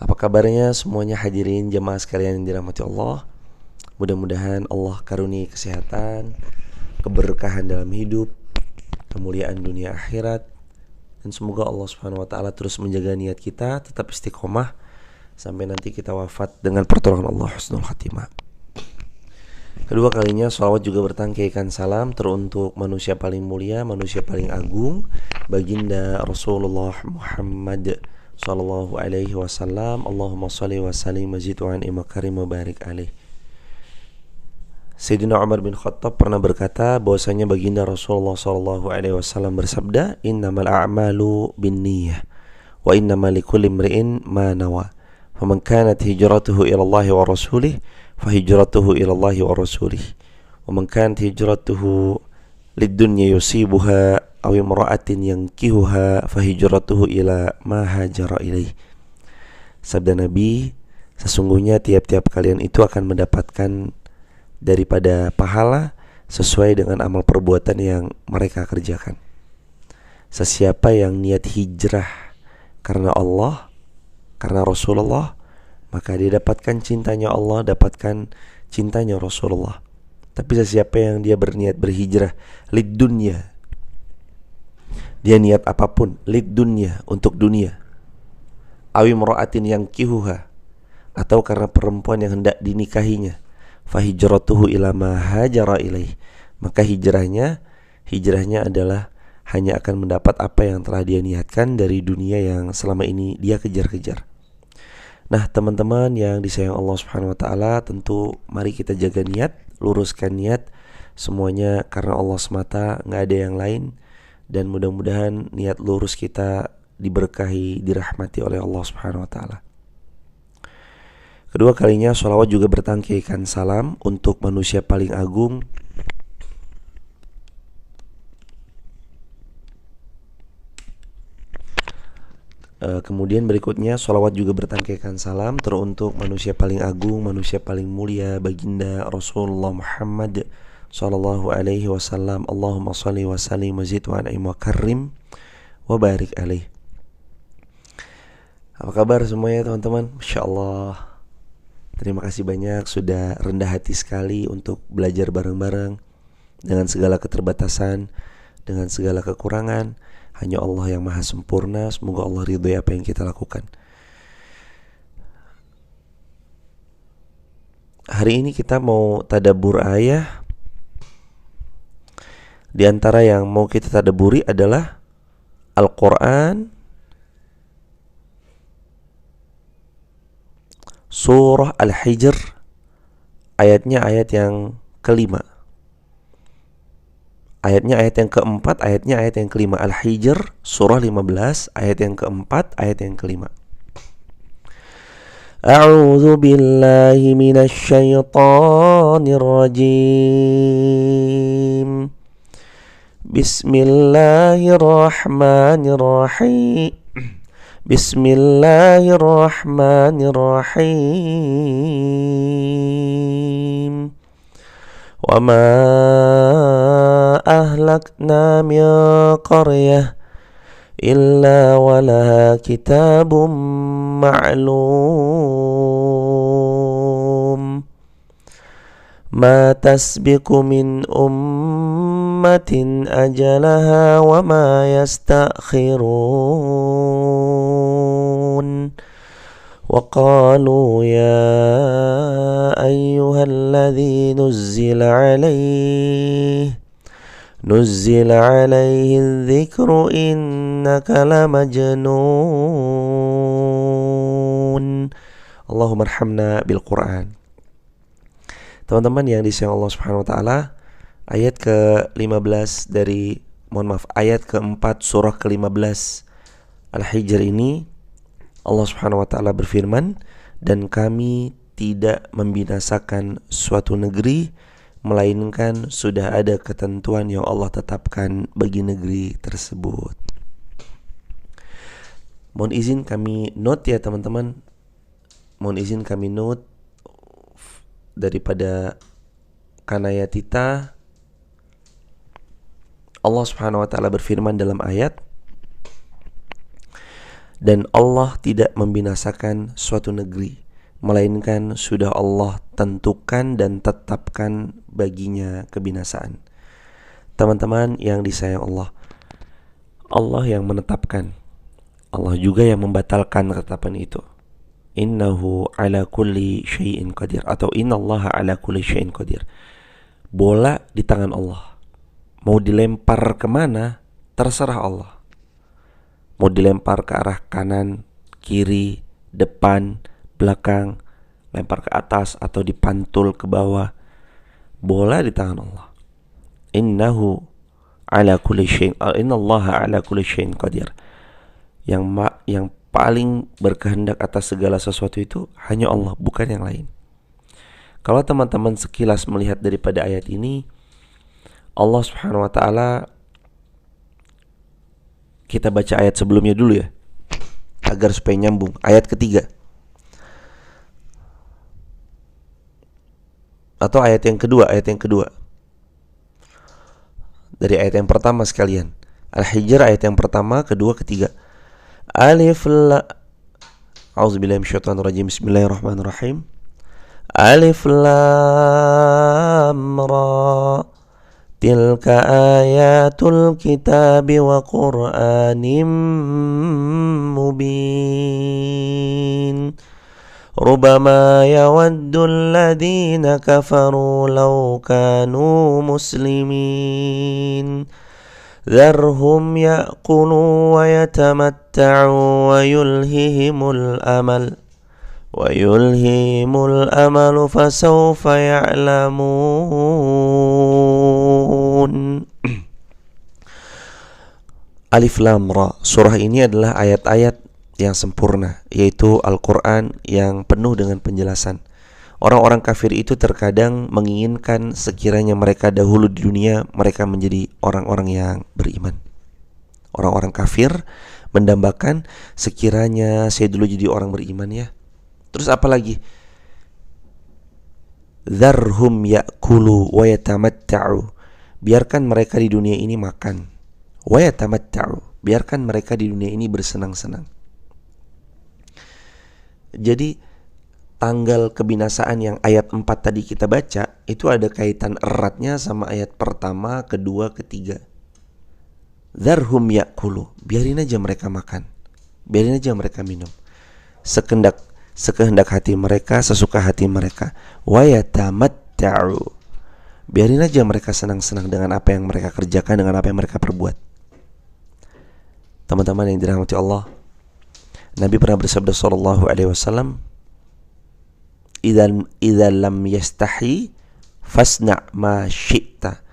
Apa kabarnya semuanya hadirin jamaah sekalian yang dirahmati Allah? Mudah-mudahan Allah karuniai kesehatan, keberkahan dalam hidup, kemuliaan dunia akhirat, dan semoga Allah Subhanahu wa taala terus menjaga niat kita tetap istiqomah sampai nanti kita wafat dengan pertolongan Allah husnul khatimah. Kedua kalinya shalawat juga bertangkaikan salam teruntuk manusia paling mulia, manusia paling agung, baginda Rasulullah Muhammad sallallahu alaihi wasallam. Allahumma shalli wa sallim mazid wa an'im karim wa barik alaih. Sayyidina Umar bin Khattab pernah berkata bahwasanya baginda Rasulullah sallallahu alaihi wasallam bersabda, "Innamal a'malu binniyah wa innamal likulli imri'in ma nawa. Faman kanat hijratuhu ila Allah wa rasulih, fahijratuhu ila Allah wa rasulih. Wa man kanat hijratuhu lid-dunya yusibuha aw imra'atin yankihuha fahijratuhu ila ma hajara ilaih." Sabda Nabi, sesungguhnya tiap-tiap kalian itu akan mendapatkan daripada pahala sesuai dengan amal perbuatan yang mereka kerjakan. Sesiapa yang niat hijrah karena Allah, karena Rasulullah, maka dia dapatkan cintanya Allah, dapatkan cintanya Rasulullah. Tapi sesiapa yang dia berniat berhijrah lid dunya, dia niat apapun, lid dunya, untuk dunia, awi mra'atin yang kihuha, atau karena perempuan yang hendak dinikahinya, fahijratuhu ila ma hajara ilaih, maka hijrahnya adalah hanya akan mendapat apa yang telah dia niatkan dari dunia yang selama ini dia kejar-kejar. Nah, teman-teman yang disayang Allah Subhanahu wa taala, tentu mari kita jaga niat, luruskan niat, semuanya karena Allah semata, enggak ada yang lain, dan mudah-mudahan niat lurus kita diberkahi, dirahmati oleh Allah Subhanahu wa taala. Kedua kalinya sholawat juga bertangkaikan salam untuk manusia paling agung, kemudian berikutnya sholawat juga bertangkaikan salam teruntuk manusia paling agung, manusia paling mulia, baginda Rasulullah Muhammad sallallahu alaihi wasallam. Allahumma shalli wa sallim wa zid wa an'im wa karim wa barik alaih. Apa kabar semuanya teman-teman? Masya Allah, terima kasih banyak sudah rendah hati sekali untuk belajar bareng-bareng dengan segala keterbatasan, dengan segala kekurangan. Hanya Allah yang maha sempurna. Semoga Allah ridhoi apa yang kita lakukan. Hari ini kita mau tadabbur ayat. Di antara yang mau kita tadabburi adalah Al-Quran Surah Al-Hijr, ayatnya ayat yang kelima. Ayatnya ayat yang keempat, ayatnya ayat yang kelima. Al-Hijr surah 15, ayat yang keempat, ayat yang kelima. A'udzu billahi minasy syaithanir rajim. Bismillahirrahmanirrahim. Bismillahirrahmanirrahim. Wa ma ahlakna min qaryah illa walaha kitabun ma'lum. Ma tasbiqu min ummatin ajalaha wa ma yastakhirun. وقالوا يا أيها الذي نزل عليه الذكر إنك لمجنون. اللهم ارحمنا بالقرآن. Teman-teman yang disayang Allah Subhanahu wa taala, ayat ke-15 dari ayat ke-4 surah ke-15 Al-Hijr ini, Allah Subhanahu wa taala berfirman, dan kami tidak membinasakan suatu negeri melainkan sudah ada ketentuan yang Allah tetapkan bagi negeri tersebut. Mohon izin kami note ya teman-teman. Mohon izin kami note daripada Kanayatita. Allah Subhanahu wa taala berfirman dalam ayat, Dan Allah tidak membinasakan suatu negeri, melainkan sudah Allah tentukan dan tetapkan baginya kebinasaan. Teman-teman yang disayang Allah, Allah yang menetapkan, Allah juga yang membatalkan ketetapan itu. Innahu ala kulli syai'in qadir, atau innallaha ala kulli syai'in qadir. Bola di tangan Allah, mau dilempar kemana terserah Allah. Mau dilempar ke arah kanan, kiri, depan, belakang, lempar ke atas atau dipantul ke bawah, bola di tangan Allah. Innahu ala kulli syai'in, innallaha ala kulli syai'in qadir. Yang paling berkehendak atas segala sesuatu itu hanya Allah, bukan yang lain. Kalau teman-teman sekilas melihat daripada ayat ini, Allah Subhanahu wa taala, kita baca ayat sebelumnya dulu ya, agar supaya nyambung. Ayat ketiga atau ayat yang kedua dari ayat yang pertama sekalian. Al-Hijr ayat yang pertama, kedua, ketiga. Alif la A'udzubillahi minasyaitonirrajim. Bismillahirrahmanirrahim. Alif lam ra. Tilka ayatul kitabi wa qur'anim mubin. Rubama yawaddu alladhina kafaru law kanu muslimin. Dharhum ya'kulu wa yatamatta'u wa yulhihimul amalu fasawfa ya'lamun. Alif Lam Ra. Surah ini adalah ayat-ayat yang sempurna, yaitu Al-Quran yang penuh dengan penjelasan. Orang-orang kafir itu terkadang menginginkan sekiranya mereka dahulu di dunia mereka menjadi orang-orang yang beriman. Orang-orang kafir mendambakan sekiranya saya dulu jadi orang beriman ya. Terus apa lagi? Dharhum ya'kulu wa yatamatta'u. Biarkan mereka di dunia ini makan. Wa yatamatta'u. Biarkan mereka di dunia ini bersenang-senang. Jadi tanggal kebinasaan yang ayat 4 tadi kita baca itu ada kaitan eratnya sama ayat pertama, kedua, ketiga. Dharhum ya'kulu. Biarin aja mereka makan. Biarin aja mereka minum. Sekehendak hati mereka, sesuka hati mereka. Wa yatamatta'u. Biarin aja mereka senang-senang dengan apa yang mereka kerjakan, dengan apa yang mereka perbuat. Teman-teman yang dirahmati Allah, Nabi pernah bersabda sallallahu alaihi wasallam, Idza lam yastahi fasna' ma syi'ta.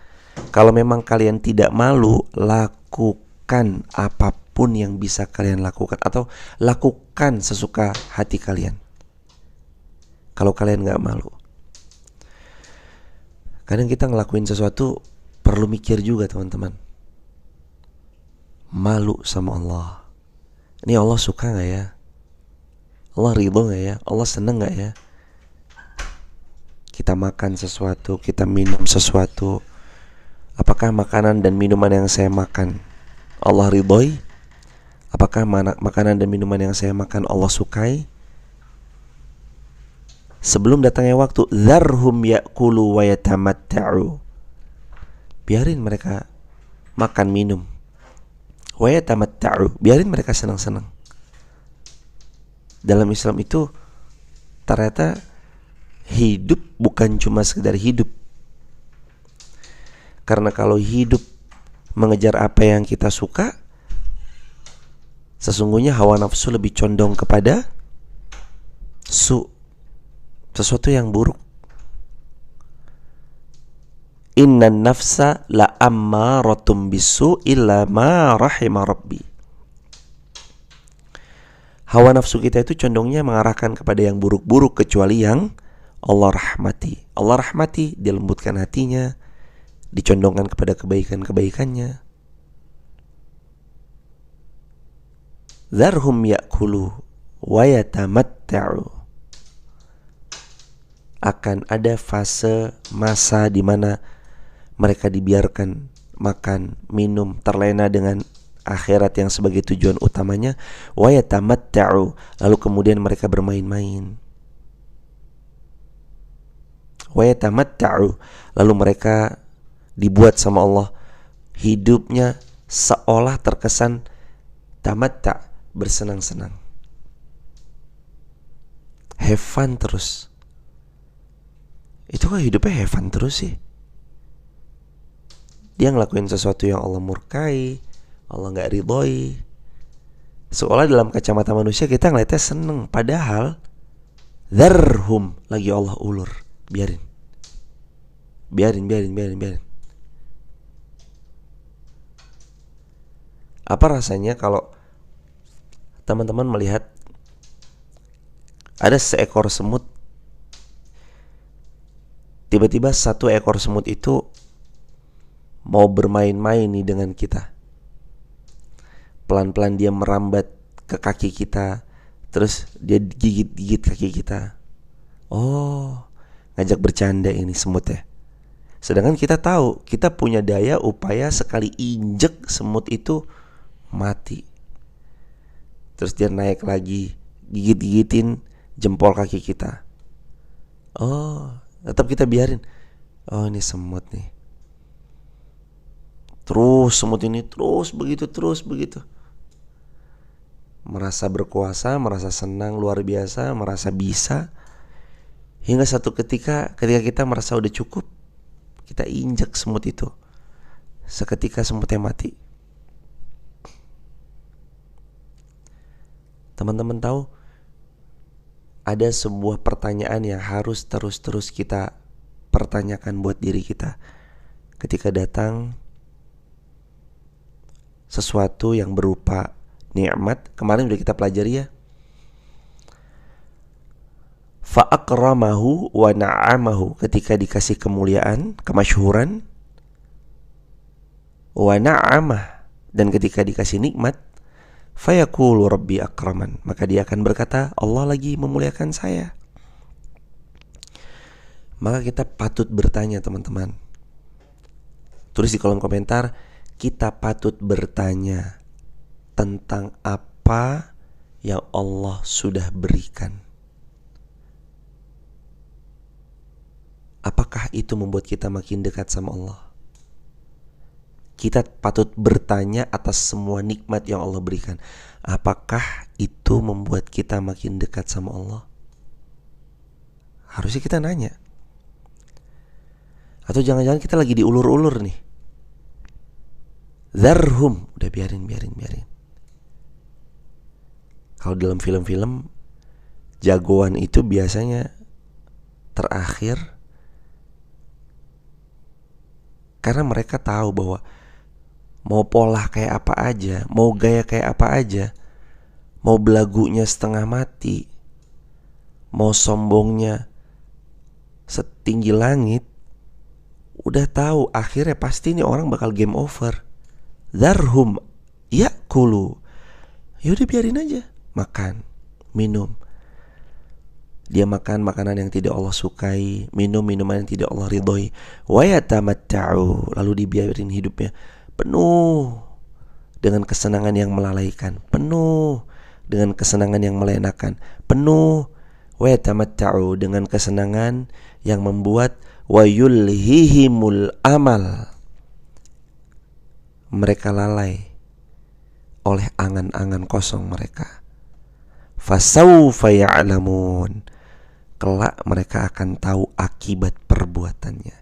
Kalau memang kalian tidak malu, lakukan apapun yang bisa kalian lakukan, atau lakukan sesuka hati kalian. Kalau kalian gak malu. Kadang kita ngelakuin sesuatu perlu mikir juga teman-teman. Malu sama Allah. Ini Allah suka gak ya? Allah ridho gak ya? Allah seneng gak ya? Kita makan sesuatu, kita minum sesuatu. Apakah makanan dan minuman yang saya makan Allah ridhoi? Apakah makanan dan minuman yang saya makan Allah sukai? Sebelum datangnya waktu, dharhum ya'kulu wa yatamatta'u. Biarin mereka makan minum. Wa yatamatta'u. Biarin mereka senang-senang. Dalam Islam itu ternyata hidup bukan cuma sekedar hidup. Karena kalau hidup mengejar apa yang kita suka, sesungguhnya hawa nafsu lebih condong kepada sesuatu yang buruk. Innan nafsa la ammaratum bisu illa ma rahima rabbi. Hawa nafsu kita itu condongnya mengarahkan kepada yang buruk-buruk kecuali yang Allah rahmati. Allah rahmati, dilembutkan hatinya, dicondongkan kepada kebaikan-kebaikannya. Dharhum ya'kulu wa yatamatta'u. Akan ada fase masa di mana mereka dibiarkan makan, minum, terlena dengan akhirat yang sebagai tujuan utamanya, wa yatamatta'u, lalu kemudian mereka bermain-main. Wa yatamatta'u, lalu mereka dibuat sama Allah hidupnya seolah terkesan tamatta', bersenang-senang, have fun terus. Itu kok hidupnya have fun terus sih? Dia ngelakuin sesuatu yang Allah murkai, Allah gak ridhoi. Seolah dalam kacamata manusia kita ngeliatnya seneng, padahal dharhum, lagi Allah ulur. Biarin. Apa rasanya kalau teman-teman melihat ada seekor semut, tiba-tiba satu ekor semut itu mau bermain-main nih dengan kita. Pelan-pelan dia merambat ke kaki kita, terus dia gigit-gigit kaki kita. Oh, ngajak bercanda ini semutnya. Sedangkan kita tahu, kita punya daya upaya sekali injek semut itu mati. Terus dia naik lagi, gigit-gigitin jempol kaki kita. Oh, tetap kita biarin. Oh, ini semut nih. Terus semut ini terus begitu. Merasa berkuasa, merasa senang luar biasa, merasa bisa. Hingga satu ketika kita merasa udah cukup, kita injak semut itu. Seketika semutnya mati. Teman-teman tahu, ada sebuah pertanyaan yang harus terus kita pertanyakan buat diri kita ketika datang sesuatu yang berupa nikmat. Kemarin udah kita pelajari ya, fa'akramahu wa na'amahu, ketika dikasih kemuliaan, kemasyhuran, wa na'amah, dan ketika dikasih nikmat, fayaqulu rabbi akraman, maka dia akan berkata, Allah lagi memuliakan saya. Maka kita patut bertanya, teman-teman. Tulis di kolom komentar, kita patut bertanya tentang apa yang Allah sudah berikan. Apakah itu membuat kita makin dekat sama Allah? Kita patut bertanya atas semua nikmat yang Allah berikan. Apakah itu membuat kita makin dekat sama Allah? Harusnya kita nanya. Atau jangan-jangan kita lagi diulur-ulur nih. Dharhum, udah biarin. Kalau dalam film-film, jagoan itu biasanya terakhir, karena mereka tahu bahwa mau pola kayak apa aja, mau gaya kayak apa aja, mau belagunya setengah mati, mau sombongnya setinggi langit, udah tahu akhirnya pasti ini orang bakal game over. Dharhum ya'kulu, yaudah biarin aja, makan, minum. Dia makan makanan yang tidak Allah sukai, minum minuman yang tidak Allah ridhoi. Wa yatamatta'u, lalu dibiarin hidupnya penuh dengan kesenangan yang melalaikan, penuh dengan kesenangan yang melenakan, penuh wa yatamatta'u, dengan kesenangan yang membuat wa yulhihimul amal, mereka lalai oleh angan-angan kosong mereka. Fasawfa ya'lamun, kelak mereka akan tahu akibat perbuatannya.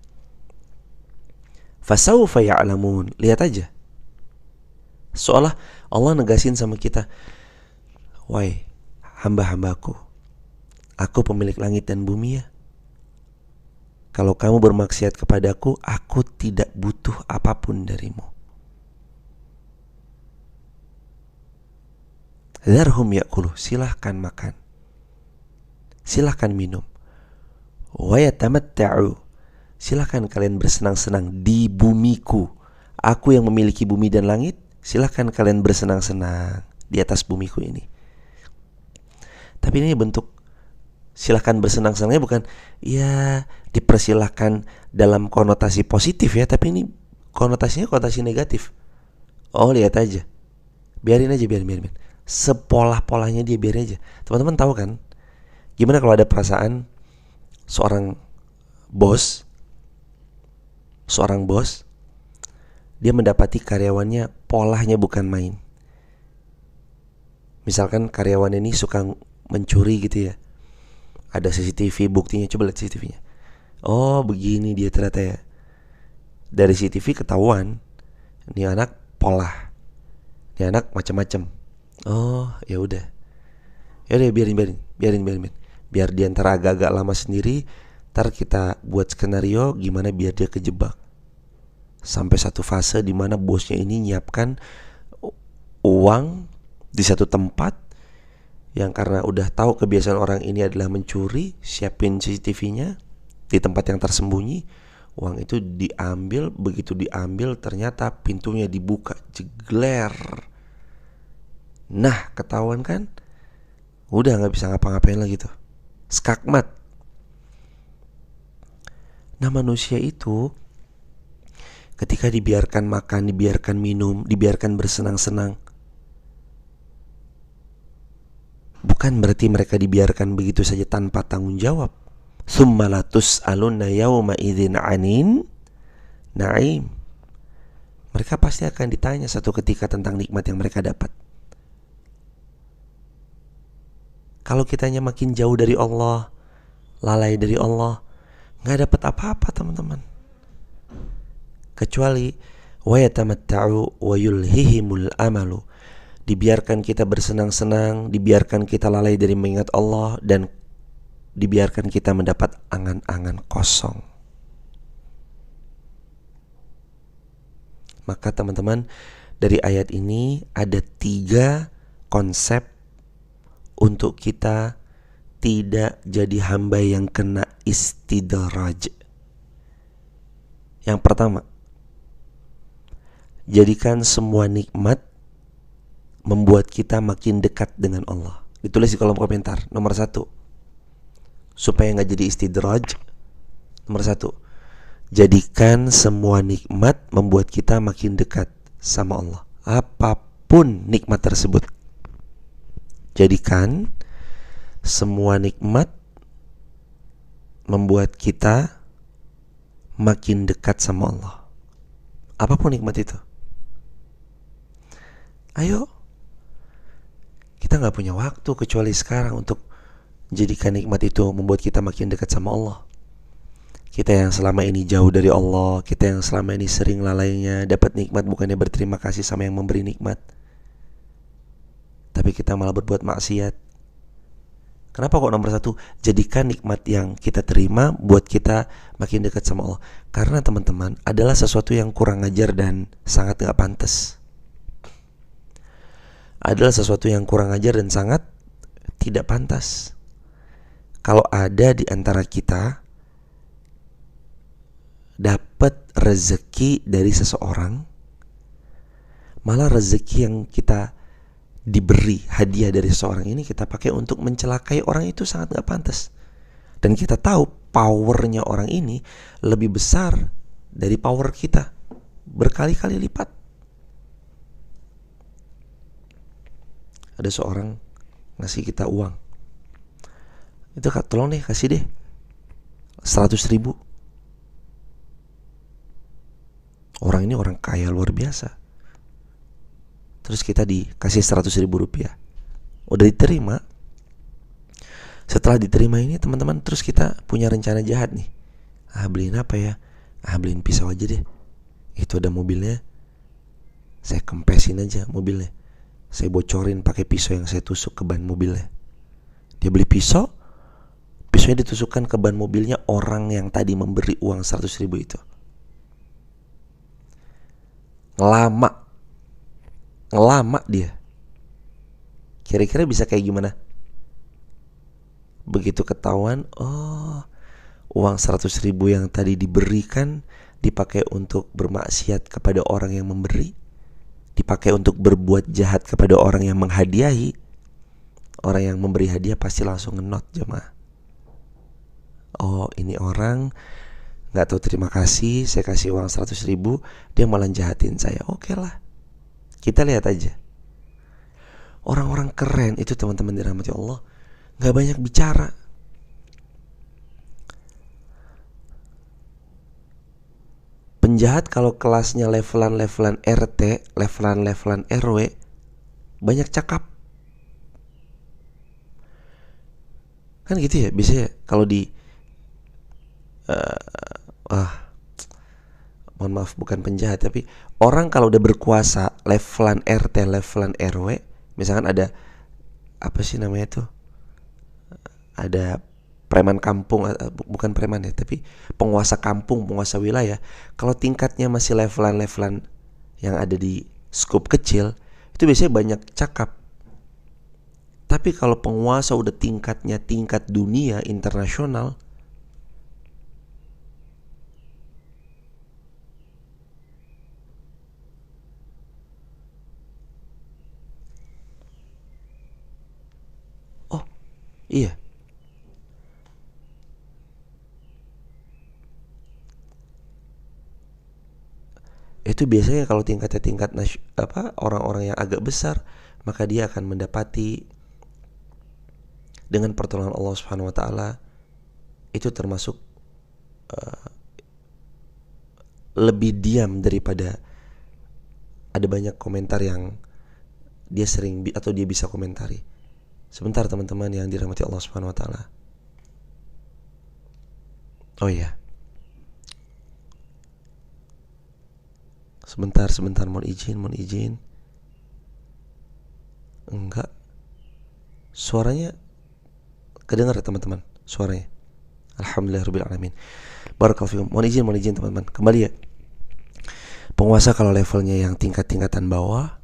Fasawfa ya'lamun, lihat aja, seolah Allah negasin sama kita, wahai hamba-hambaku, aku pemilik langit dan bumi ya. Kalau kamu bermaksiat kepadaku, aku tidak butuh apapun darimu. Dharhum ya'kulu, silahkan makan, silahkan minum. Wa yatamatta'u, silahkan kalian bersenang-senang di bumiku. Aku yang memiliki bumi dan langit, silahkan kalian bersenang-senang di atas bumiku ini. Tapi ini bentuk silahkan bersenang-senangnya bukan ya dipersilahkan dalam konotasi positif ya, tapi ini konotasinya konotasi negatif. Oh, lihat aja, Biarin aja, biarin. Sepolah-polahnya dia, biarin aja. Teman-teman tahu kan, gimana kalau ada perasaan seorang bos, dia mendapati karyawannya polanya bukan main. Misalkan karyawan ini suka mencuri gitu ya. Ada CCTV buktinya, coba lihat CCTV-nya. Oh, begini dia ternyata ya. Dari CCTV ketahuan, ini anak polah, ini anak macam-macam. Oh, ya udah. Ya udah, biarin. Biar dia ntar agak-agak lama sendiri. Ntar kita buat skenario gimana biar dia kejebak. Sampai satu fase di mana bosnya ini nyiapkan uang di satu tempat yang karena udah tahu kebiasaan orang ini adalah mencuri, siapin CCTV-nya di tempat yang tersembunyi. Uang itu diambil, begitu diambil ternyata pintunya dibuka, jegler. Nah, ketahuan kan? Udah gak bisa ngapa-ngapain lagi tuh. Skakmat. Nah, manusia itu ketika dibiarkan makan, dibiarkan minum, dibiarkan bersenang-senang, bukan berarti mereka dibiarkan begitu saja tanpa tanggung jawab. Tsumma la tus'alunna yawma idzin 'anin na'im. Mereka pasti akan ditanya satu ketika tentang nikmat yang mereka dapat. Kalau kitanya makin jauh dari Allah, lalai dari Allah, gak dapat apa-apa teman-teman. Kecuali wa yatamatta'u wa yulhihimul amalu. Dibiarkan kita bersenang-senang, dibiarkan kita lalai dari mengingat Allah, dan dibiarkan kita mendapat angan-angan kosong. Maka teman-teman, dari ayat ini ada 3 konsep untuk kita tidak jadi hamba yang kena istidraj. Yang pertama, jadikan semua nikmat membuat kita makin dekat dengan Allah. Ditulis di kolom komentar. Nomor 1, supaya gak jadi istidraj. Nomor 1, jadikan semua nikmat membuat kita makin dekat sama Allah, apapun nikmat tersebut. Jadikan semua nikmat membuat kita makin dekat sama Allah, apapun nikmat itu. Ayo, kita gak punya waktu kecuali sekarang untuk jadikan nikmat itu membuat kita makin dekat sama Allah. Kita yang selama ini jauh dari Allah, kita yang selama ini sering lalainya dapat nikmat, bukannya berterima kasih sama yang memberi nikmat, tapi kita malah berbuat maksiat. Kenapa kok nomor 1? Jadikan nikmat yang kita terima buat kita makin dekat sama Allah. Karena teman-teman, adalah sesuatu yang kurang ajar dan sangat gak pantas. Adalah sesuatu yang kurang ajar dan sangat tidak pantas. Kalau ada di antara kita dapat rezeki dari seseorang, malah rezeki yang kita diberi hadiah dari seseorang ini kita pakai untuk mencelakai orang itu, sangat gak pantas. Dan kita tahu powernya orang ini lebih besar dari power kita berkali-kali lipat. Ada seorang ngasih kita uang, itu Kak, tolong deh kasih deh 100.000. Orang ini orang kaya luar biasa. Terus kita dikasih 100.000 rupiah. Udah diterima. Setelah diterima ini teman-teman, terus kita punya rencana jahat nih. Beliin apa ya? Beliin pisau aja deh. Itu ada mobilnya, saya kempesin aja mobilnya. Saya bocorin pakai pisau yang saya tusuk ke ban mobilnya. Dia beli pisau, pisaunya ditusukkan ke ban mobilnya orang yang tadi memberi uang 100.000 itu. Ngelama dia. Kira-kira bisa kayak gimana? Begitu ketahuan, uang 100.000 yang tadi diberikan dipakai untuk bermaksiat kepada orang yang memberi, dipakai untuk berbuat jahat kepada orang yang menghadiahi. Orang yang memberi hadiah pasti langsung ngenot, jemaah. Ini orang gak tahu terima kasih, saya kasih uang 100.000, dia malah jahatin saya. Oke lah, kita lihat aja Orang-orang keren itu teman-teman dirahmati Allah gak banyak bicara. Penjahat kalau kelasnya levelan-levelan RT, levelan-levelan RW, banyak cakap. Kan gitu ya, biasanya kalau di mohon maaf bukan penjahat, tapi orang kalau udah berkuasa levelan RT, levelan RW, misalkan ada apa sih namanya tuh, ada preman kampung, bukan preman ya, tapi penguasa kampung, penguasa wilayah. Kalau tingkatnya masih levelan-levelan yang ada di skup kecil, itu biasanya banyak cakap. Tapi kalau penguasa udah tingkatnya tingkat dunia internasional, oh iya, itu biasanya kalau tingkatnya tingkat orang-orang yang agak besar, maka dia akan mendapati dengan pertolongan Allah Subhanahu wa taala itu termasuk lebih diam daripada ada banyak komentar yang dia sering atau dia bisa komentari. Sebentar teman-teman yang dirahmati Allah Subhanahu wa taala. Oh iya. Sebentar, mohon izin. Enggak. Suaranya kedengar ya teman-teman, suaranya. Alhamdulillahirabbil alamin. Barakallahu fikum. Mohon izin teman-teman. Kembali ya. Penguasa kalau levelnya yang tingkat-tingkatan bawah,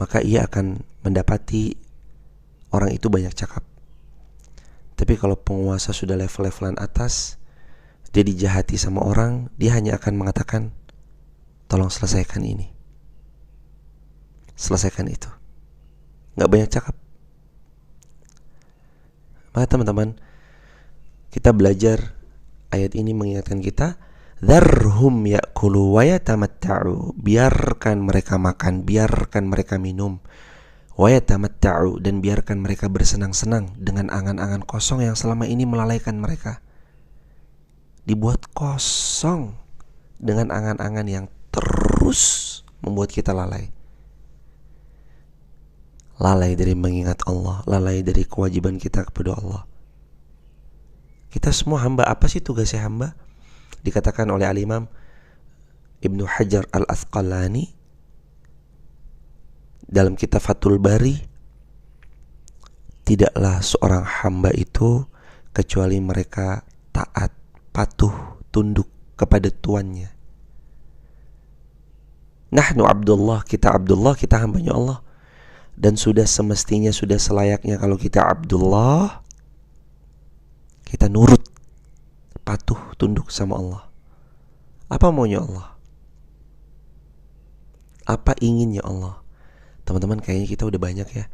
maka ia akan mendapati orang itu banyak cakap. Tapi kalau penguasa sudah level-levelan atas, dia dijahati sama orang, dia hanya akan mengatakan, tolong selesaikan ini, selesaikan itu. Gak banyak cakap. Maka teman-teman, kita belajar ayat ini mengingatkan kita, dzarhum ya'kulu wa yatamatta'u, biarkan mereka makan, biarkan mereka minum, wa yatamatta'u, dan biarkan mereka bersenang-senang dengan angan-angan kosong yang selama ini melalaikan mereka. Dibuat kosong dengan angan-angan yang terus membuat kita lalai. Lalai dari mengingat Allah, lalai dari kewajiban kita kepada Allah. Kita semua hamba. Apa sih tugasnya hamba? Dikatakan oleh Al-Imam Ibnu Hajar Al-Asqalani dalam kitab Fathul Bari, tidaklah seorang hamba itu kecuali mereka taat, patuh, tunduk kepada tuannya. Nahnu Abdullah, kita hambanya Allah. Dan sudah semestinya, sudah selayaknya kalau kita Abdullah, kita nurut, patuh, tunduk sama Allah. Apa maunya Allah? Apa inginnya Allah? Teman-teman, kayaknya kita udah banyak ya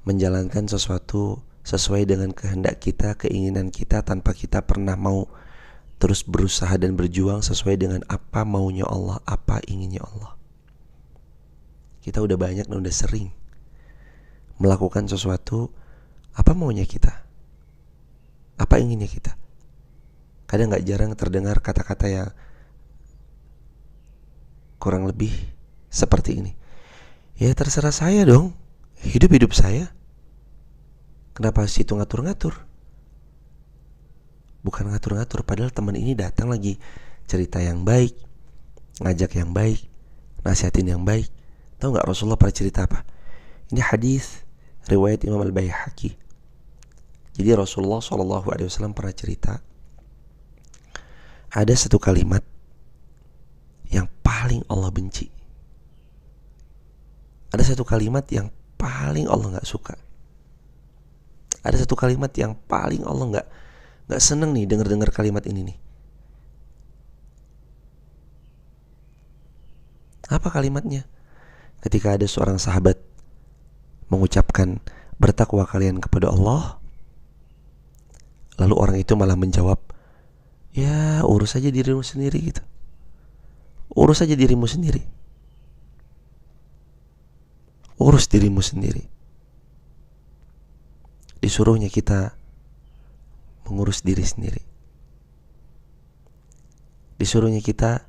menjalankan sesuatu sesuai dengan kehendak kita, keinginan kita, tanpa kita pernah mau terus berusaha dan berjuang sesuai dengan apa maunya Allah, apa inginnya Allah. Kita udah banyak dan udah sering melakukan sesuatu apa maunya kita, apa inginnya kita. Kadang gak jarang terdengar kata-kata yang kurang lebih seperti ini, ya terserah saya dong, hidup saya. Kenapa situ ngatur-ngatur? Bukan ngatur-ngatur, padahal teman ini datang lagi cerita yang baik, ngajak yang baik, nasihatin yang baik. Tahu gak Rasulullah pernah cerita apa? Ini hadis riwayat Imam Al-Baihaqi. Jadi Rasulullah SAW pernah cerita, ada satu kalimat yang paling Allah benci, ada satu kalimat yang paling Allah gak suka, ada satu kalimat yang paling Allah gak seneng nih dengar kalimat ini nih. Apa kalimatnya? Ketika ada seorang sahabat mengucapkan, bertakwa kalian kepada Allah, lalu orang itu malah menjawab, ya urus aja dirimu sendiri gitu. Urus aja dirimu sendiri. urus dirimu sendiri. Disuruhnya kita mengurus diri sendiri. Disuruhnya kita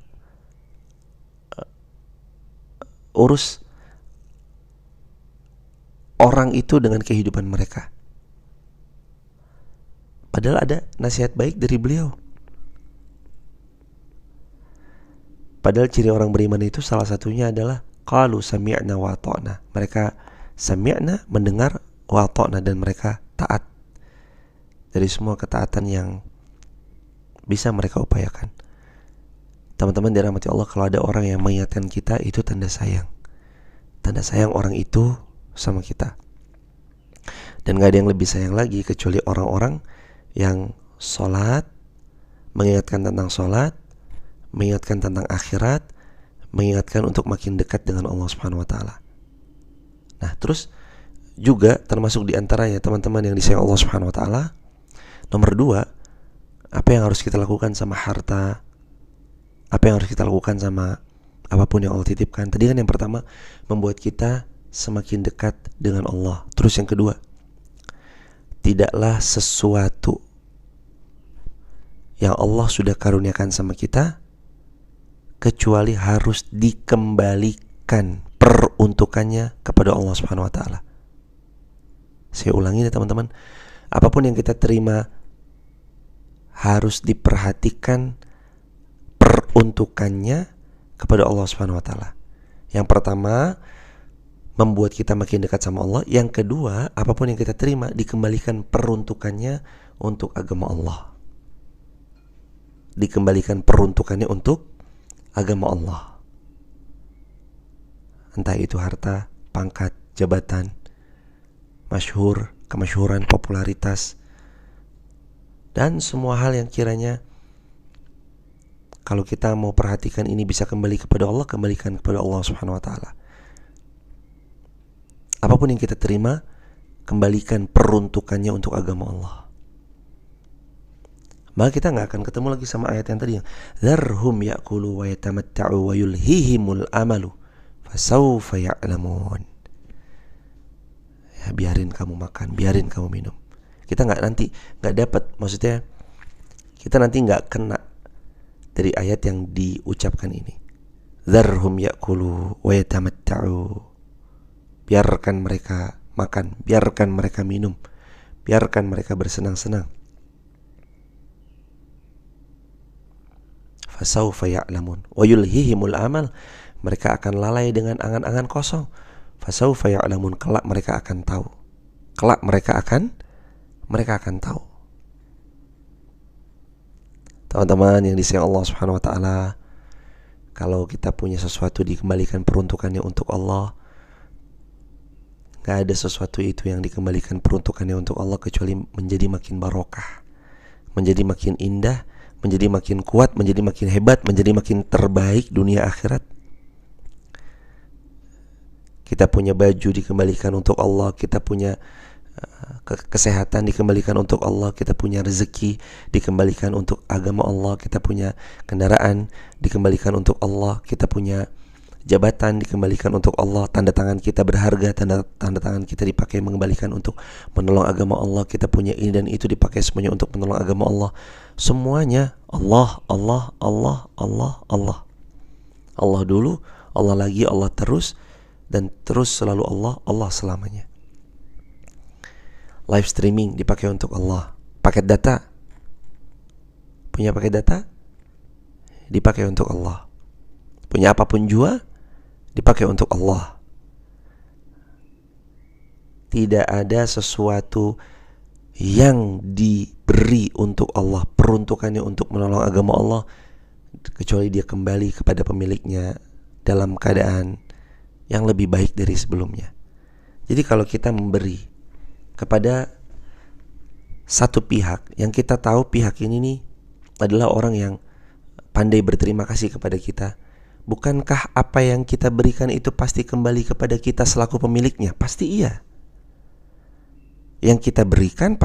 urus orang itu dengan kehidupan mereka. Padahal ada nasihat baik dari beliau. Padahal ciri orang beriman itu salah satunya adalah qalu sami'na wa ata'na. Mereka sami'na, mendengar, wa ata'na, dan mereka taat dari semua ketaatan yang bisa mereka upayakan. Teman-teman dirahmati Allah, kalau ada orang yang mengingatkan kita, itu tanda sayang. Tanda sayang orang itu sama kita. Dan gak ada yang lebih sayang lagi kecuali orang-orang yang sholat, mengingatkan tentang sholat, mengingatkan tentang akhirat, mengingatkan untuk makin dekat dengan Allah Subhanahu wa taala. Nah, terus juga termasuk di antaranya teman-teman yang disayang Allah Subhanahu wa taala, nomor 2, apa yang harus kita lakukan sama harta? Apa yang harus kita lakukan sama apapun yang Allah titipkan? Tadi kan yang pertama membuat kita semakin dekat dengan Allah. Terus yang kedua, tidaklah sesuatu yang Allah sudah karuniakan sama kita kecuali harus dikembalikan peruntukannya kepada Allah Subhanahu wa taala. Saya ulangi ya teman-teman, apapun yang kita terima harus diperhatikan peruntukannya kepada Allah Subhanahu wa taala. Yang pertama, membuat kita makin dekat sama Allah. Yang kedua, apapun yang kita terima dikembalikan peruntukannya untuk agama Allah. Dikembalikan peruntukannya untuk agama Allah. Entah itu harta, pangkat, jabatan, masyhur, kemasyhuran, popularitas, dan semua hal yang kiranya kalau kita mau perhatikan ini bisa kembali kepada Allah, kembalikan kepada Allah Subhanahu wa taala. Apapun yang kita terima, kembalikan peruntukannya untuk agama Allah. Maka kita gak akan ketemu lagi sama ayat yang tadi yang dharhum ya'kulu wa yatamatta'u wa yulhihimul amalu fasawfa ya'lamun. Ya, biarin kamu makan, biarin kamu minum. Kita gak dapat, maksudnya kita nanti gak kena dari ayat yang diucapkan ini. Dharhum ya'kulu wa yatamatta'u. Biarkan mereka makan, biarkan mereka minum, biarkan mereka bersenang-senang. Fasawfa ya'lamun wa yulhihimul amal. Mereka akan lalai dengan angan-angan kosong. Fasawfa ya'lamun, kelak mereka akan tahu. Kelak mereka akan tahu. Teman-teman yang disayang Allah Subhanahu wa taala, kalau kita punya sesuatu dikembalikan peruntukannya untuk Allah. Gak ada sesuatu itu yang dikembalikan peruntukannya untuk Allah kecuali menjadi makin barokah, menjadi makin indah, menjadi makin kuat, menjadi makin hebat, menjadi makin terbaik dunia akhirat. Kita punya baju dikembalikan untuk Allah, kita punya kesehatan dikembalikan untuk Allah, kita punya rezeki dikembalikan untuk agama Allah, kita punya kendaraan dikembalikan untuk Allah, kita punya jabatan dikembalikan untuk Allah, tanda tangan kita berharga, tanda tangan kita dipakai mengembalikan untuk menolong agama Allah, kita punya ini dan itu dipakai semuanya untuk menolong agama Allah. Semuanya Allah, Allah, Allah, Allah, Allah. Allah dulu, Allah lagi, Allah terus, dan terus selalu Allah, Allah selamanya. Live streaming dipakai untuk Allah. Paket data, punya paket data dipakai untuk Allah. Punya apapun jua dipakai untuk Allah. Tidak ada sesuatu yang diberi untuk Allah, peruntukannya untuk menolong agama Allah, kecuali dia kembali kepada pemiliknya dalam keadaan yang lebih baik dari sebelumnya. Jadi kalau kita memberi kepada satu pihak yang kita tahu pihak ini nih adalah orang yang pandai berterima kasih kepada kita, bukankah apa yang kita berikan itu pasti kembali kepada kita selaku pemiliknya? Pasti iya. Yang kita berikan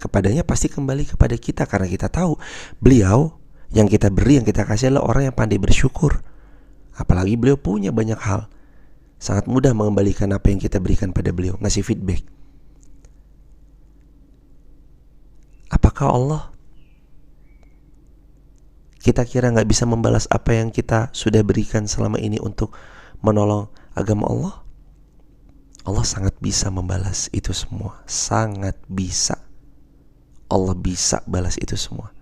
kepadanya pasti kembali kepada kita, karena kita tahu beliau yang kita beri, yang kita kasih adalah orang yang pandai bersyukur. Apalagi beliau punya banyak hal. sangat mudah mengembalikan apa yang kita berikan pada beliau, ngasih feedback. Apakah Allah kita kira gak bisa membalas apa yang kita sudah berikan selama ini untuk menolong agama Allah? Allah sangat bisa membalas itu semua. Sangat bisa. Allah bisa balas itu semua.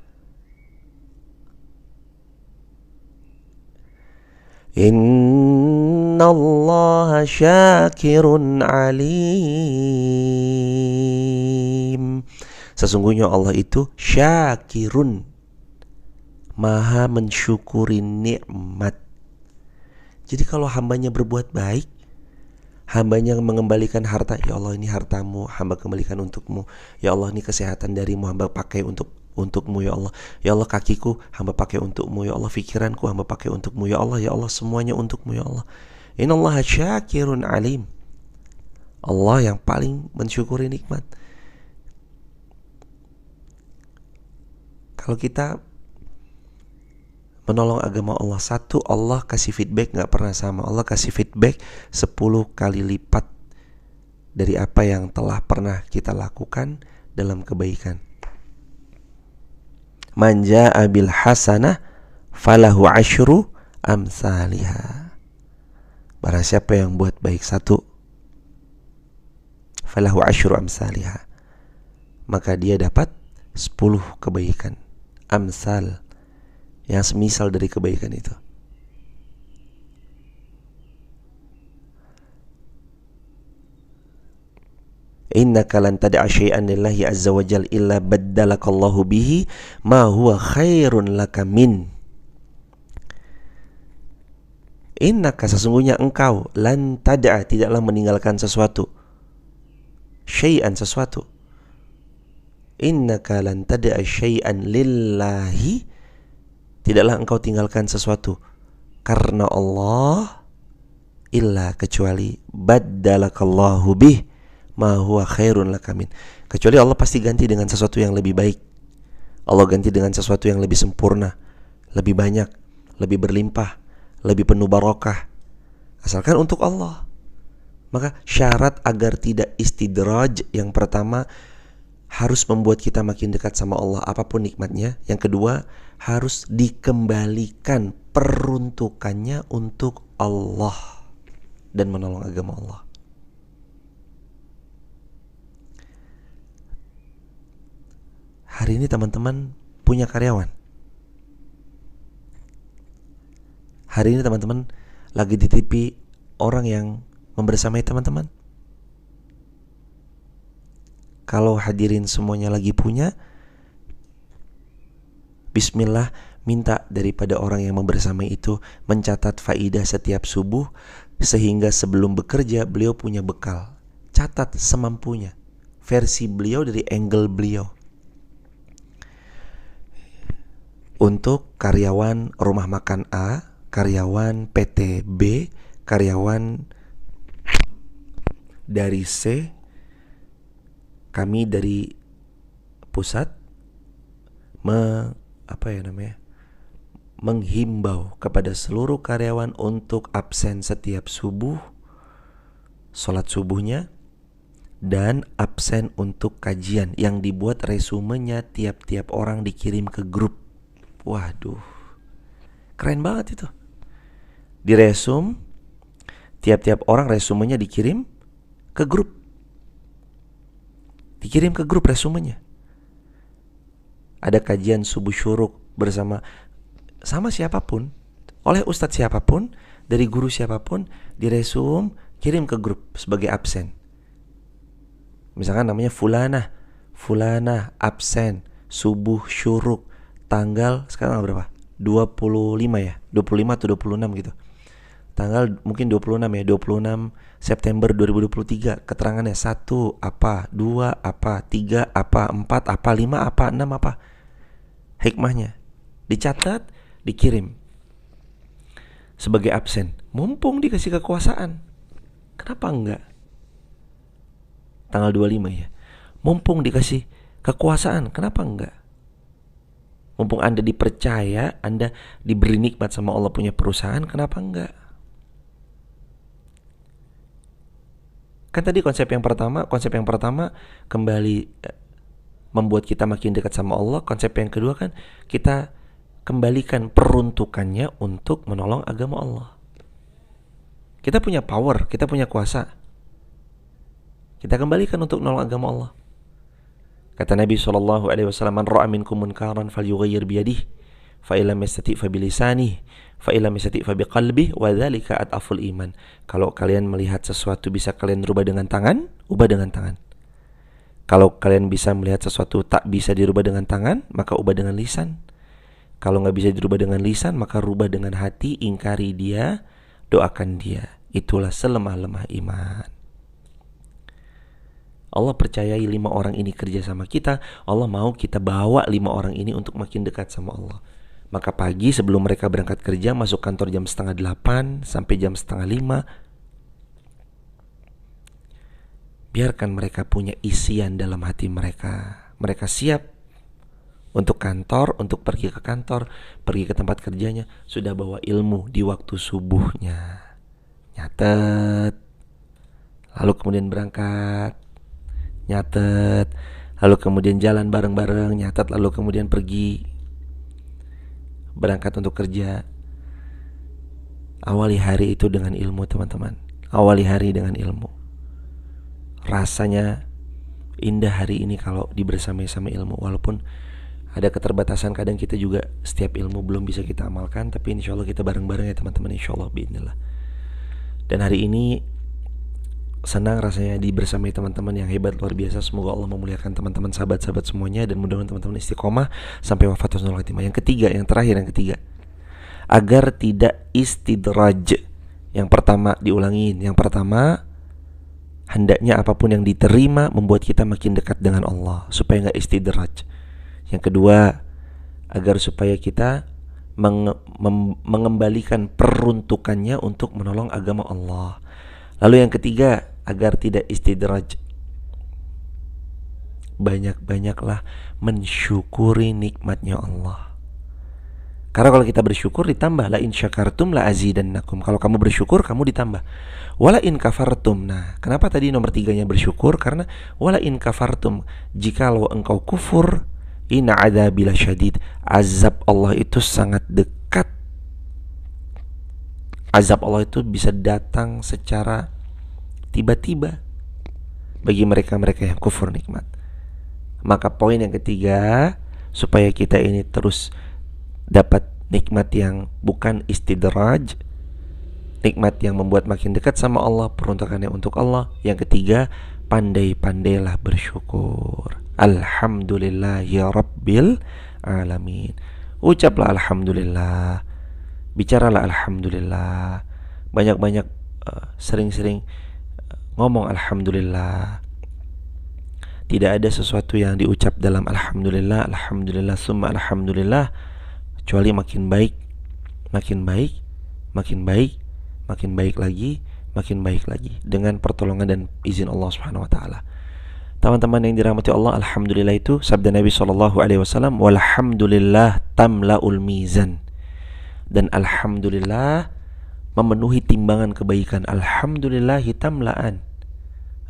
Innallaha syakirun alim. Sesungguhnya Allah itu syakirun, maha mensyukuri nikmat. Jadi kalau hambanya berbuat baik, hambanya mengembalikan harta, ya Allah ini hartamu, hamba kembalikan untukmu. Ya Allah ini kesehatan darimu, hamba pakai untukmu ya Allah. Ya Allah kakiku, hamba pakai untukmu ya Allah. Pikiranku, hamba pakai untukmu ya Allah. Ya Allah semuanya untukmu ya Allah. Innallaha syakirun alim. Allah yang paling mensyukuri nikmat. Kalau kita menolong agama Allah, satu, Allah kasih feedback gak pernah sama. Allah kasih feedback 10 kali lipat dari apa yang telah pernah kita lakukan dalam kebaikan. Man jaa bil hasanah falahu asyru amsalihha. Barang siapa yang buat baik satu, falahu asyru amsalihha, maka dia dapat 10 kebaikan amsal, yang semisal dari kebaikan itu. Innaka lan tad'a syai'an lillahi azza wa jal illa baddalakallahu bihi ma huwa khairun laka min. Innaka sesungguhnya engkau, lan tad'a tidaklah meninggalkan sesuatu, syai'an sesuatu. Innaka lan tad'a syai'an lillahi, tidaklah engkau tinggalkan sesuatu karena Allah, illa kecuali baddalakallahu bih ma huwa khairun laka min, kecuali Allah pasti ganti dengan sesuatu yang lebih baik. Allah ganti dengan sesuatu yang lebih sempurna, lebih banyak, lebih berlimpah, lebih penuh barokah, asalkan untuk Allah. Maka syarat agar tidak istidraj, yang pertama harus membuat kita makin dekat sama Allah apapun nikmatnya. Yang kedua, harus dikembalikan peruntukannya untuk Allah dan menolong agama Allah. Hari ini teman-teman punya karyawan. Hari ini teman-teman lagi dititipi orang yang membersamai teman-teman. Kalau hadirin semuanya lagi punya, bismillah, minta daripada orang yang membersamai itu mencatat faidah setiap subuh, sehingga sebelum bekerja beliau punya bekal. Catat semampunya, versi beliau dari angle beliau. Untuk karyawan rumah makan A, karyawan PT B, karyawan dari C, kami dari pusat menghimbau kepada seluruh karyawan untuk absen setiap subuh, sholat subuhnya, dan absen untuk kajian yang dibuat resumenya tiap-tiap orang dikirim ke grup. Waduh, keren banget itu. Di resum, tiap-tiap orang resumenya dikirim ke grup. Dikirim ke grup resumenya. Ada kajian subuh syuruk bersama siapapun, oleh ustadz siapapun, dari guru siapapun, diresum, kirim ke grup sebagai absen. Misalkan namanya Fulanah absen subuh syuruk tanggal sekarang berapa? 25 ya? 25 atau 26 gitu. Tanggal mungkin 26 ya, 26 September 2023. Keterangannya 1 apa, 2 apa, 3 apa, 4 apa, 5 apa, 6 apa. Hikmahnya dicatat, dikirim sebagai absen. Mumpung dikasih kekuasaan, kenapa enggak? Tanggal 25 ya. Mumpung dikasih kekuasaan, kenapa enggak? Mumpung Anda dipercaya, Anda diberi nikmat sama Allah punya perusahaan, kenapa enggak? Kan tadi konsep yang pertama kembali membuat kita makin dekat sama Allah. Konsep yang kedua kan kita kembalikan peruntukannya untuk menolong agama Allah. Kita punya power, kita punya kuasa. Kita kembalikan untuk menolong agama Allah. Kata Nabi SAW, "Man ra'a minkum munkaran falyughayyir biyadihi, fa illam yastati' fa bilisanihi, fa illam yastati' fa biqalbihi, wa dzalika ad'aful iman." Kalau kalian melihat sesuatu bisa kalian rubah dengan tangan, ubah dengan tangan. Kalau kalian bisa melihat sesuatu tak bisa dirubah dengan tangan, maka ubah dengan lisan. Kalau nggak bisa dirubah dengan lisan, maka rubah dengan hati, ingkari dia, doakan dia. Itulah selemah-lemah iman. Allah percayai 5 orang ini kerja sama kita. Allah mau kita bawa 5 orang ini untuk makin dekat sama Allah. Maka pagi sebelum mereka berangkat kerja, masuk kantor jam 7:30 sampai jam 4:30, biarkan mereka punya isian dalam hati mereka. Mereka siap untuk kantor, untuk pergi ke kantor, pergi ke tempat kerjanya, sudah bawa ilmu di waktu subuhnya. Nyatet, lalu kemudian berangkat, nyatet, lalu kemudian jalan bareng-bareng, nyatet, lalu kemudian pergi berangkat untuk kerja. Awali hari itu dengan ilmu, teman-teman. Awali hari dengan ilmu. Rasanya indah hari ini kalau dibersamai sama ilmu. Walaupun ada keterbatasan, kadang kita juga setiap ilmu belum bisa kita amalkan, tapi insya Allah kita bareng-bareng ya teman-teman, insya Allah biidznillah. Dan hari ini senang rasanya dibersamai teman-teman yang hebat, luar biasa. Semoga Allah memuliakan teman-teman, sahabat-sahabat semuanya, dan mudah-mudahan teman-teman istiqomah sampai wafat husnul khatimah. Yang ketiga, yang terakhir, yang ketiga, agar tidak istidraj. Yang pertama diulangin. Yang pertama, hendaknya apapun yang diterima membuat kita makin dekat dengan Allah, supaya gak istidraj. Yang kedua, agar supaya kita mengembalikan peruntukannya untuk menolong agama Allah. Lalu yang ketiga, agar tidak istidraj, banyak-banyaklah mensyukuri nikmatnya Allah. Karena kalau kita bersyukur ditambah, la in syakartum la azidannakum. Kalau kamu bersyukur kamu ditambah. Wala in kafartum. Nah, kenapa tadi nomor 3-nya bersyukur? Karena wala in kafartum, jikalau engkau kufur, inna adzabi lasyadid. Azab Allah itu sangat dekat. Azab Allah itu bisa datang secara tiba-tiba bagi mereka-mereka yang kufur nikmat. Maka poin yang ketiga, supaya kita ini terus dapat nikmat yang bukan istidraj, nikmat yang membuat makin dekat sama Allah, peruntukannya untuk Allah. Yang ketiga, pandai-pandailah bersyukur. Alhamdulillahi rabbil alamin. Ucaplah alhamdulillah, bicaralah alhamdulillah, banyak-banyak, sering-sering ngomong alhamdulillah. Tidak ada sesuatu yang diucap dalam alhamdulillah, alhamdulillah, summa alhamdulillah, kecuali makin baik, makin baik, makin baik, makin baik lagi, makin baik lagi, dengan pertolongan dan izin Allah Subhanahu wa taala. Teman-teman yang dirahmati Allah, alhamdulillah itu sabda Nabi SAW, walhamdulillah tamla'ul mizan. Dan alhamdulillah memenuhi timbangan kebaikan. Alhamdulillahi tamla'an.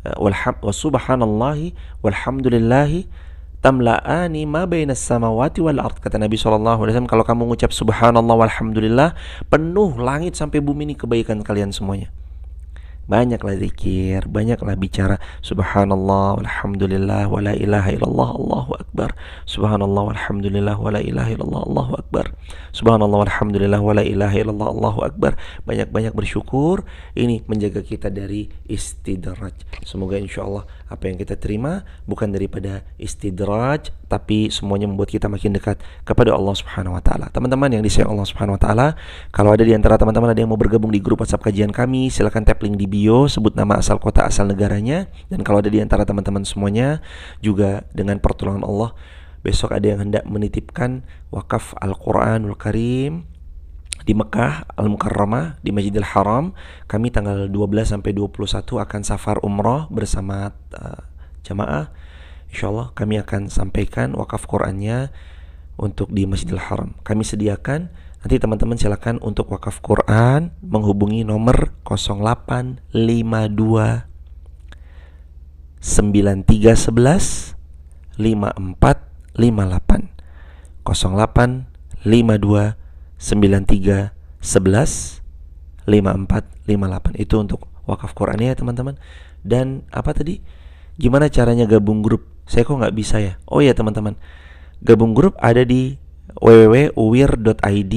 Wa subhanallahi walhamdulillahi tamla'ani ma bainas samawati wal ard. Kata Nabi SAW, kalau kamu mengucap subhanallah walhamdulillah, penuh langit sampai bumi ini kebaikan kalian semuanya. Banyaklah zikir, banyaklah bicara subhanallah walhamdulillah wa la ilaha illallah Allahu akbar. Subhanallah walhamdulillah wa la ilaha illallah Allahu akbar. Subhanallah walhamdulillah wa la ilaha illallah Allahu akbar. Banyak-banyak bersyukur. Ini menjaga kita dari istidraj. Semoga insyaallah apa yang kita terima bukan daripada istidraj, tapi semuanya membuat kita makin dekat kepada Allah Subhanahu wa taala. Teman-teman yang disayang Allah Subhanahu wa taala, kalau ada di antara teman-teman ada yang mau bergabung di grup WhatsApp kajian kami, silakan tap link di bio, sebut nama, asal kota, asal negaranya. Dan kalau ada di antara teman-teman semuanya juga dengan pertolongan Allah, besok ada yang hendak menitipkan wakaf Al-Quranul Karim di Mekah Al-Mukarramah di Masjidil Haram. Kami tanggal 12 sampai 21 akan safar umrah bersama jamaah. Insyaallah kami akan sampaikan wakaf Qurannya untuk di Masjidil Haram. Kami sediakan. Nanti teman-teman silakan untuk wakaf Quran menghubungi nomor 0852 9311 5458 08 52 93 11 5458. Itu untuk wakaf Quran ya teman-teman. Dan apa tadi? Gimana caranya gabung grup? Saya kok nggak bisa ya? Oh ya teman-teman, gabung grup ada di www.uwir.id,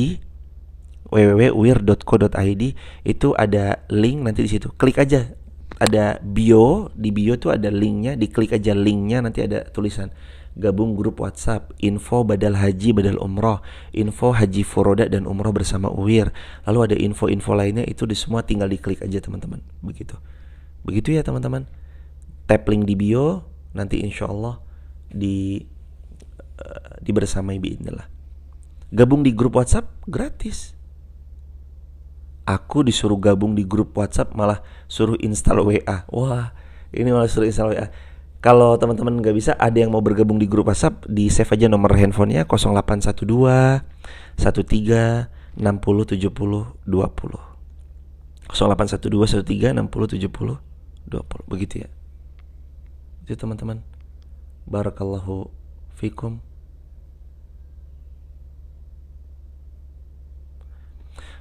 www.uwir.co.id. Itu ada link nanti di situ. Klik aja, ada bio, di bio tuh ada linknya, diklik aja linknya, nanti ada tulisan gabung grup WhatsApp, info badal haji, badal umroh, info haji furoda dan umroh bersama Uwir. Lalu ada info-info lainnya, itu di semua tinggal diklik aja teman-teman. Begitu ya teman-teman. Tap link di bio, nanti insya Allah dibersamai biidznillah. Gabung di grup WhatsApp gratis. Aku disuruh gabung di grup WhatsApp malah suruh install WA. Wah, ini malah suruh install WA. Kalau teman-teman nggak bisa, ada yang mau bergabung di grup WhatsApp, di save aja nomor handphonenya 0812 13 60 70 20. 0812 13 60 70 20. Begitu ya. Itu teman-teman. Barakallahu fikum.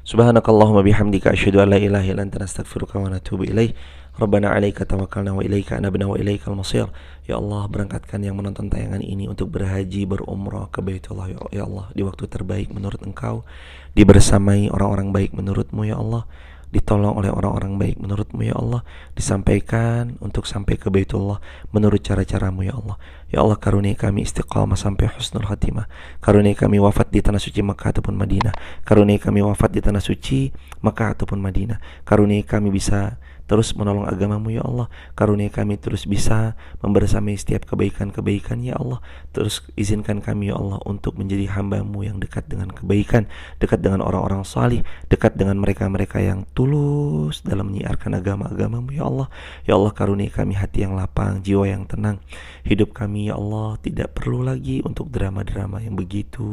Subhanakallahumma bihamdika asyhadu an la ilaha illa anta astaghfiruka wa atubu ilaik. Rabbana 'alaika tawakkalna wa ilaika anabna wa ilaikal masir. Ya Allah, berangkatkan yang menonton tayangan ini untuk berhaji, berumrah ke Baitullah ya Allah, di waktu terbaik menurut Engkau, dibersamai orang-orang baik menurut-Mu ya Allah, ditolong oleh orang-orang baik menurut-Mu ya Allah, disampaikan untuk sampai ke Baitullah menurut cara-cara-Mu ya Allah. Ya Allah, karuniai kami istiqamah sampai husnul khatimah. Karuniai kami wafat di tanah suci Makkah ataupun Madinah. Karuniai kami wafat di tanah suci Makkah ataupun Madinah. Karuniai kami bisa terus menolong agama-Mu ya Allah. Karuniai kami terus bisa membersamai setiap kebaikan-kebaikan ya Allah. Terus izinkan kami ya Allah untuk menjadi hamba-Mu yang dekat dengan kebaikan, dekat dengan orang-orang salih, dekat dengan mereka-mereka yang tulus dalam menyiarkan agama-agama-Mu ya Allah. Ya Allah, karuniai kami hati yang lapang, jiwa yang tenang. Hidup kami ya Allah tidak perlu lagi untuk drama-drama yang begitu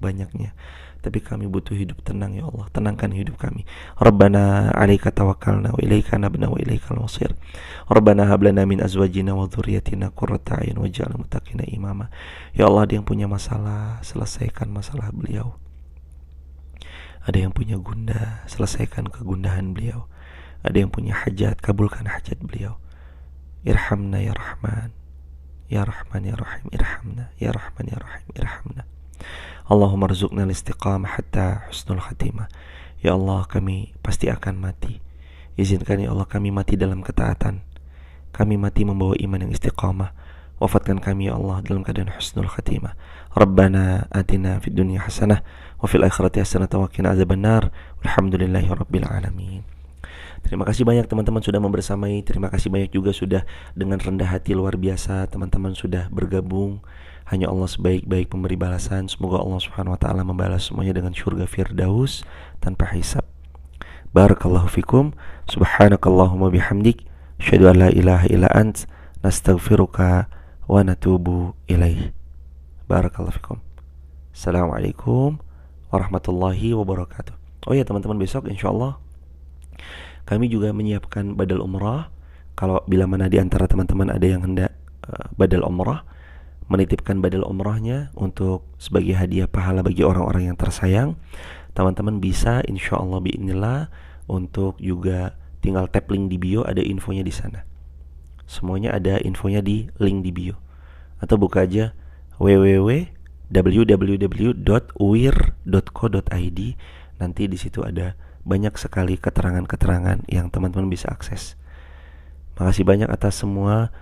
banyaknya, tapi kami butuh hidup tenang ya Allah. Tenangkan hidup kami. Rabbana 'alaika tawakkalna wa ilaika anabna wa ilaikal masir. Rabbana hab lana min azwajina wa dzurriyyatina qurrata a'yun waj'alna muttaqina imama. Ya Allah, ada yang punya masalah, selesaikan masalah beliau. Ada yang punya gundah, selesaikan kegundahan beliau. Ada yang punya hajat, kabulkan hajat beliau. Irhamna ya Rahman, ya Rahman ya Rahim, irhamna ya Rahman ya Rahim, irhamna. Allahumma rzuqna al-istiqamah hatta husnul khatimah. Ya Allah, kami pasti akan mati. Izinkan ya Allah kami mati dalam ketaatan. Kami mati membawa iman yang istiqamah. Wafatkan kami ya Allah dalam keadaan husnul khatimah. Rabbana atina fid dunya hasanah wa fil akhirati hasanah wa qina adzabannar. Walhamdulillahi rabbil alamin. Terima kasih banyak teman-teman sudah membersamai. Terima kasih banyak juga sudah dengan rendah hati luar biasa teman-teman sudah bergabung. Hanya Allah sebaik-baik pemberi balasan. Semoga Allah Subhanahu wa taala membalas semuanya dengan surga Firdaus tanpa hisab. Barakallahu fikum. Subhanakallahumma bihamdik, asyhadu an la ilaha illa ant, nastaghfiruka wa natubu ilaih. Barakallahu fikum. Assalamualaikum warahmatullahi wabarakatuh. Oh ya teman-teman, besok insyaallah kami juga menyiapkan badal umrah. Kalau bila mana di antara teman-teman ada yang hendak badal umrah, menitipkan badal umrahnya untuk sebagai hadiah pahala bagi orang-orang yang tersayang, teman-teman bisa insyaallah biidznillah untuk juga tinggal tap link di bio, ada infonya di sana. Semuanya ada infonya di link di bio. Atau buka aja www.uwir.co.id. Nanti di situ ada banyak sekali keterangan-keterangan yang teman-teman bisa akses. Makasih banyak atas semua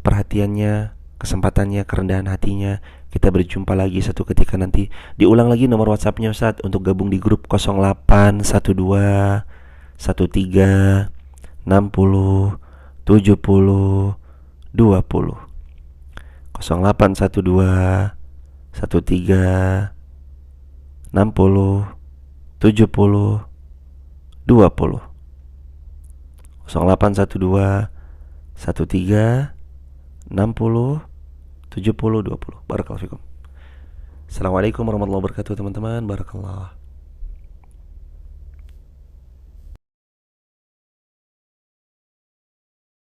perhatiannya, kesempatannya, kerendahan hatinya. Kita berjumpa lagi satu ketika nanti. Diulang lagi nomor WhatsAppnya Ustaz untuk gabung di grup 0812 13 60 70 20. 0812 13 60 70 20. 0812 13 60 70 20. Barakallahu fikum. Assalamualaikum warahmatullahi wabarakatuh teman-teman. Barakallah.